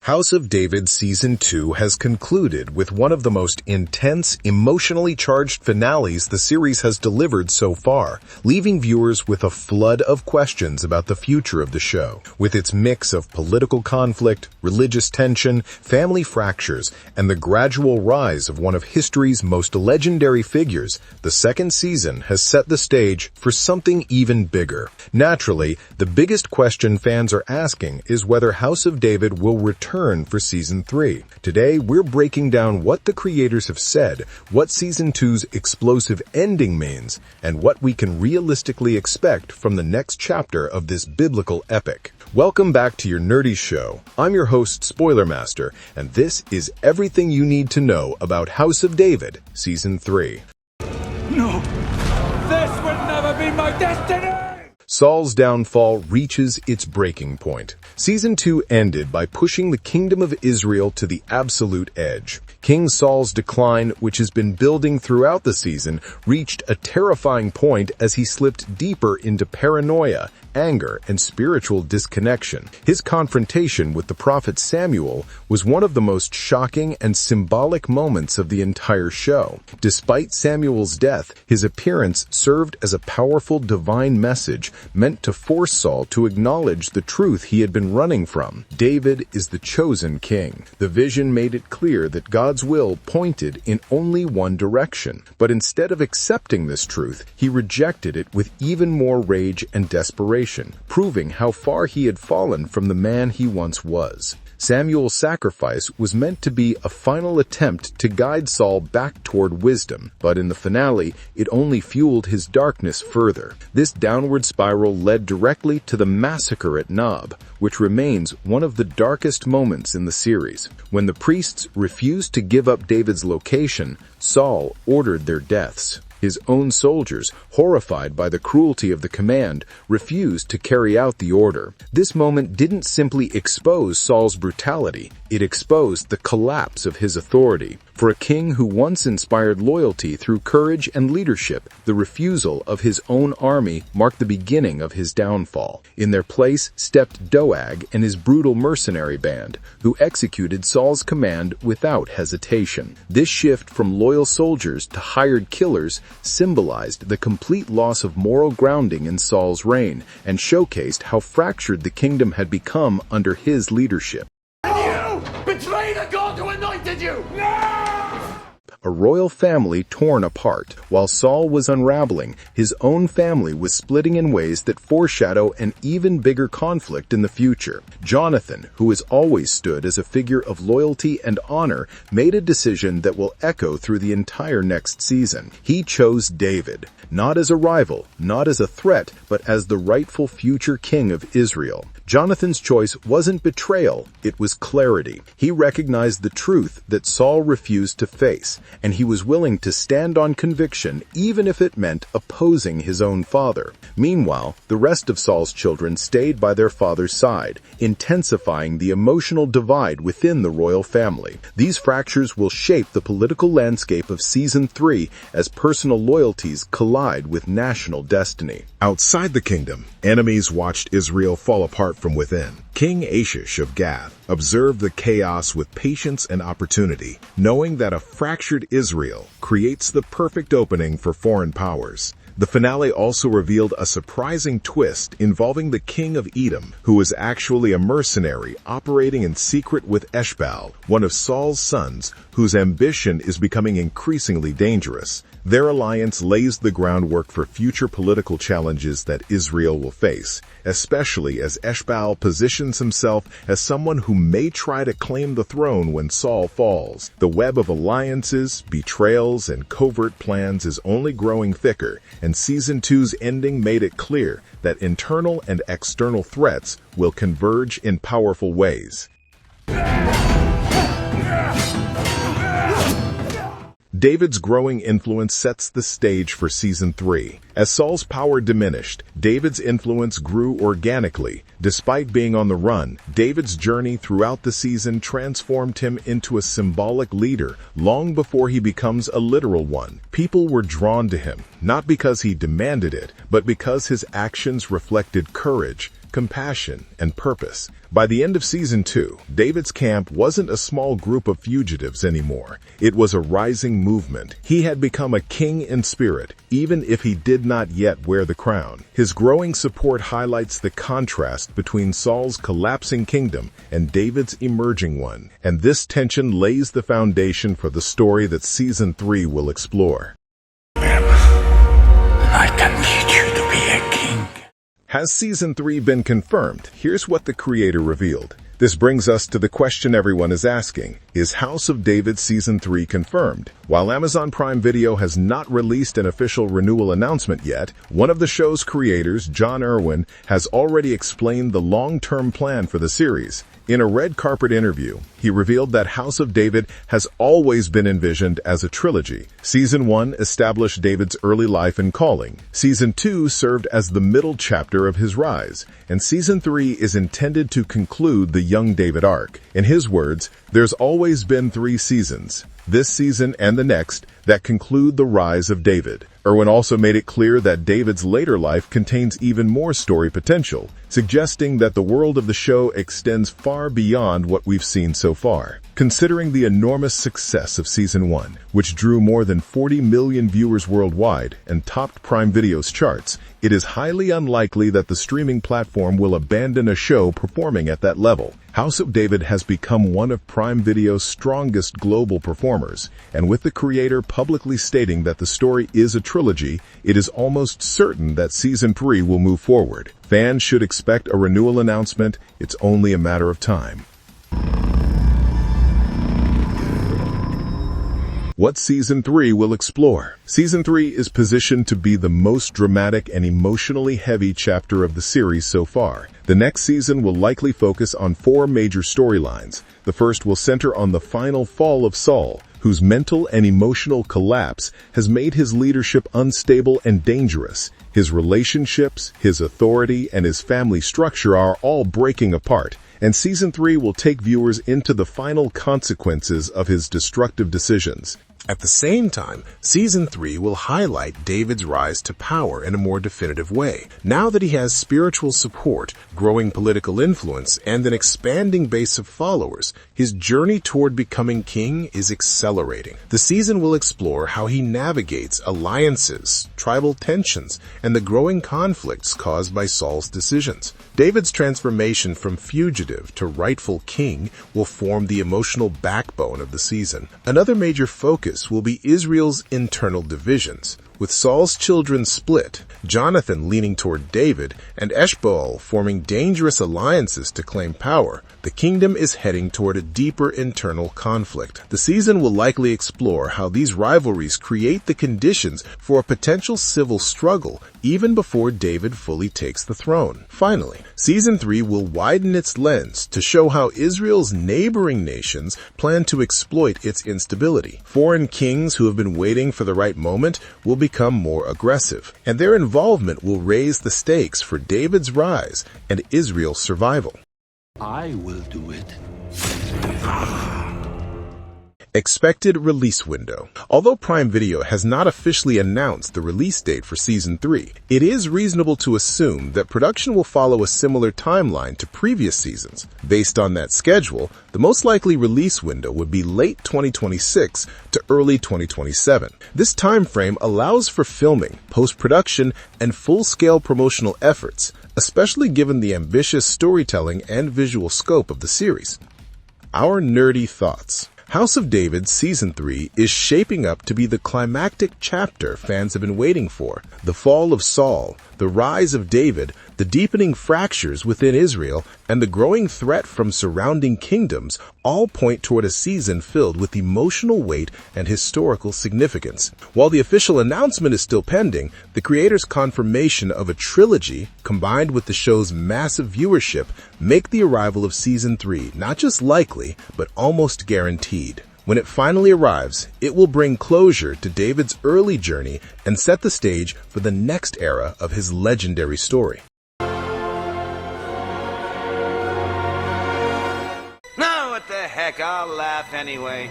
House of David Season 2 has concluded with one of the most intense, emotionally charged finales the series has delivered so far, leaving viewers with a flood of questions about the future of the show. With its mix of political conflict, religious tension, family fractures, and the gradual rise of one of history's most legendary figures, the second season has set the stage for something even bigger. Naturally, the biggest question fans are asking is whether House of David will return for Season 3. Today, we're breaking down what the creators have said, what Season 2's explosive ending means, and what we can realistically expect from the next chapter of this biblical epic. Welcome back to your nerdy show. I'm your host, Spoiler Master, and this is everything you need to know about House of David, Season 3. No! This would never be my destiny! Saul's downfall reaches its breaking point. Season 2 ended by pushing the kingdom of Israel to the absolute edge. King Saul's decline, which has been building throughout the season, reached a terrifying point as he slipped deeper into paranoia, anger, and spiritual disconnection. His confrontation with the prophet Samuel was one of the most shocking and symbolic moments of the entire show. Despite Samuel's death, his appearance served as a powerful divine message meant to force Saul to acknowledge the truth he had been running from. David is the chosen king. The vision made it clear that God's will pointed in only one direction. But instead of accepting this truth, he rejected it with even more rage and desperation, proving how far he had fallen from the man he once was. Samuel's sacrifice was meant to be a final attempt to guide Saul back toward wisdom, but in the finale, it only fueled his darkness further. This downward spiral led directly to the massacre at Nob, which remains one of the darkest moments in the series. When the priests refused to give up David's location, Saul ordered their deaths. His own soldiers, horrified by the cruelty of the command, refused to carry out the order. This moment didn't simply expose Saul's brutality, it exposed the collapse of his authority. For a king who once inspired loyalty through courage and leadership, the refusal of his own army marked the beginning of his downfall. In their place stepped Doeg and his brutal mercenary band, who executed Saul's command without hesitation. This shift from loyal soldiers to hired killers symbolized the complete loss of moral grounding in Saul's reign and showcased how fractured the kingdom had become under his leadership. You betray the God who anointed you! No! A royal family torn apart. While Saul was unraveling, his own family was splitting in ways that foreshadow an even bigger conflict in the future. Jonathan, who has always stood as a figure of loyalty and honor, made a decision that will echo through the entire next season. He chose David, not as a rival, not as a threat, but as the rightful future king of Israel. Jonathan's choice wasn't betrayal, it was clarity. He recognized the truth that Saul refused to face, and he was willing to stand on conviction even if it meant opposing his own father. Meanwhile, the rest of Saul's children stayed by their father's side, intensifying the emotional divide within the royal family. These fractures will shape the political landscape of Season 3 as personal loyalties collide with national destiny. Outside the kingdom, enemies watched Israel fall apart from within. King Achish of Gath observed the chaos with patience and opportunity, knowing that a fractured Israel creates the perfect opening for foreign powers. The finale also revealed a surprising twist involving the king of Edom, who was actually a mercenary operating in secret with Eshbaal, one of Saul's sons, whose ambition is becoming increasingly dangerous. Their alliance lays the groundwork for future political challenges that Israel will face, especially as Eshbaal positions himself as someone who may try to claim the throne when Saul falls. The web of alliances, betrayals, and covert plans is only growing thicker, and Season 2's ending made it clear that internal and external threats will converge in powerful ways. David's growing influence sets the stage for Season 3. As Saul's power diminished, David's influence grew organically. Despite being on the run, David's journey throughout the season transformed him into a symbolic leader long before he becomes a literal one. People were drawn to him, not because he demanded it, but because his actions reflected courage, compassion, and purpose. By the end of Season 2, David's camp wasn't a small group of fugitives anymore. It was a rising movement. He had become a king in spirit, even if he did not yet wear the crown. His growing support highlights the contrast between Saul's collapsing kingdom and David's emerging one, and this tension lays the foundation for the story that Season 3 will explore. I can teach you to be a king. Has Season 3 been confirmed? Here's what the creator revealed. This brings us to the question everyone is asking. Is House of David Season 3 confirmed? While Amazon Prime Video has not released an official renewal announcement yet, one of the show's creators, John Irwin, has already explained the long-term plan for the series. In a red carpet interview, he revealed that House of David has always been envisioned as a trilogy. Season 1 established David's early life and calling. Season 2 served as the middle chapter of his rise. And Season 3 is intended to conclude the young David arc. In his words, there's always been 3 seasons, this season and the next, that conclude the rise of David. Irwin also made it clear that David's later life contains even more story potential, suggesting that the world of the show extends far beyond what we've seen so far. Considering the enormous success of Season 1, which drew more than 40 million viewers worldwide and topped Prime Video's charts, it is highly unlikely that the streaming platform will abandon a show performing at that level. House of David has become one of Prime Video's strongest global performers, and with the creator publicly stating that the story is a trilogy, it is almost certain that Season 3 will move forward. Fans should expect a renewal announcement. It's only a matter of time. What Season 3 will explore. Season 3 is positioned to be the most dramatic and emotionally heavy chapter of the series so far. The next season will likely focus on 4 major storylines. The first will center on the final fall of Saul, whose mental and emotional collapse has made his leadership unstable and dangerous. His relationships, his authority, and his family structure are all breaking apart. And Season 3 will take viewers into the final consequences of his destructive decisions. At the same time, Season 3 will highlight David's rise to power in a more definitive way. Now that he has spiritual support, growing political influence, and an expanding base of followers, his journey toward becoming king is accelerating. The season will explore how he navigates alliances, tribal tensions, and the growing conflicts caused by Saul's decisions. David's transformation from fugitive to rightful king will form the emotional backbone of the season. Another major focus will be Israel's internal divisions, with Saul's children split, Jonathan leaning toward David, and Eshbaal forming dangerous alliances to claim power. The kingdom is heading toward a deeper internal conflict. The season will likely explore how these rivalries create the conditions for a potential civil struggle even before David fully takes the throne. Finally, Season 3 will widen its lens to show how Israel's neighboring nations plan to exploit its instability. Foreign kings who have been waiting for the right moment will become more aggressive, and their involvement will raise the stakes for David's rise and Israel's survival. I will do it. Expected release window. Although Prime Video has not officially announced the release date for Season 3, it is reasonable to assume that production will follow a similar timeline to previous seasons. Based on that schedule, the most likely release window would be late 2026 to early 2027. This time frame allows for filming, post-production, and full-scale promotional efforts, especially given the ambitious storytelling and visual scope of the series. Our nerdy thoughts. House of David Season 3 is shaping up to be the climactic chapter fans have been waiting for. The fall of Saul, the rise of David, the deepening fractures within Israel, and the growing threat from surrounding kingdoms all point toward a season filled with emotional weight and historical significance. While the official announcement is still pending, the creator's confirmation of a trilogy, combined with the show's massive viewership, make the arrival of Season 3 not just likely, but almost guaranteed. When it finally arrives, it will bring closure to David's early journey and set the stage for the next era of his legendary story. No, what the heck, I'll laugh anyway.